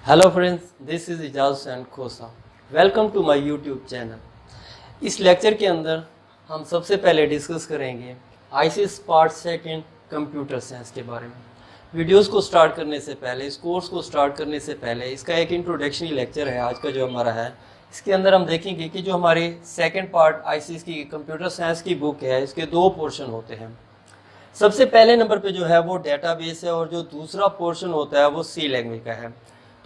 Hello friends, this is Ijaz Hussain Khosa. Welcome to my YouTube channel. इस lecture के अंदर हम सबसे पहले डिस्कस करेंगे ICS part second computer science के बारे में। वीडियोस को स्टार्ट करने से पहले, इस कोर्स को स्टार्ट करने से पहले इसका एक इंट्रोडक्शनी लेक्चर है आज का जो हमारा है। इसके अंदर हम देखेंगे कि जो हमारी सेकंड पार्ट ICS की कंप्यूटर साइंस की बुक है, इसके दो पोर्शन होते हैं। सबसे पहले नंबर पे जो है वो डेटाबेस है और जो दूसरा पोर्शन होता है वो सी लैंग्वेज का है।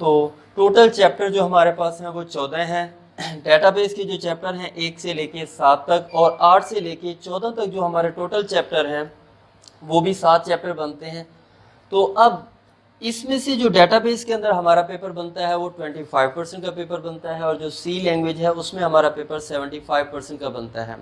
तो टोटल चैप्टर जो हमारे पास हैं वो 14 हैं। डेटाबेस के जो चैप्टर हैं 1 से लेके 7 तक और 8 से लेके 14 तक जो हमारे टोटल चैप्टर हैं वो भी 7 चैप्टर बनते हैं। तो अब इसमें से जो डेटाबेस के अंदर हमारा पेपर बनता है वो 25% का पेपर बनता है और जो सी लैंग्वेज है उसमें हमारा पेपर 75% का बनता है।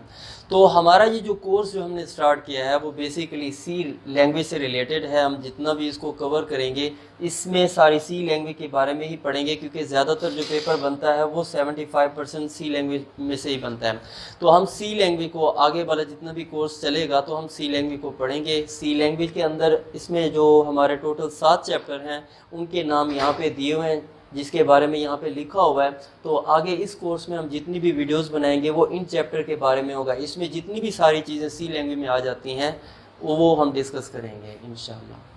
तो हमारा ये जो कोर्स जो हमने स्टार्ट किया है वो बेसिकली सी लैंग्वेज से रिलेटेड है। हम जितना भी इसको कवर करेंगे इसमें सारी सी लैंग्वेज के बारे में ही पढ़ेंगे, क्योंकि ज़्यादातर जो पेपर बनता है वो 75% सी लैंग्वेज में से ही बनता है। तो हम सी लैंग्वेज को आगे वाला जितना भी कोर्स चलेगा तो हम सी लैंग्वेज को पढ़ेंगे। सी लैंग्वेज के अंदर इसमें जो हमारे टोटल 7 चैप्टर हैं उनके नाम यहाँ पे दिए हुए हैं, जिसके बारे में यहाँ पे लिखा हुआ है। तो आगे इस कोर्स में हम जितनी भी वीडियोस बनाएंगे वो इन चैप्टर के बारे में होगा। इसमें जितनी भी सारी चीज़ें सी लैंग्वेज में आ जाती हैं वो हम डिस्कस करेंगे इंशाल्लाह।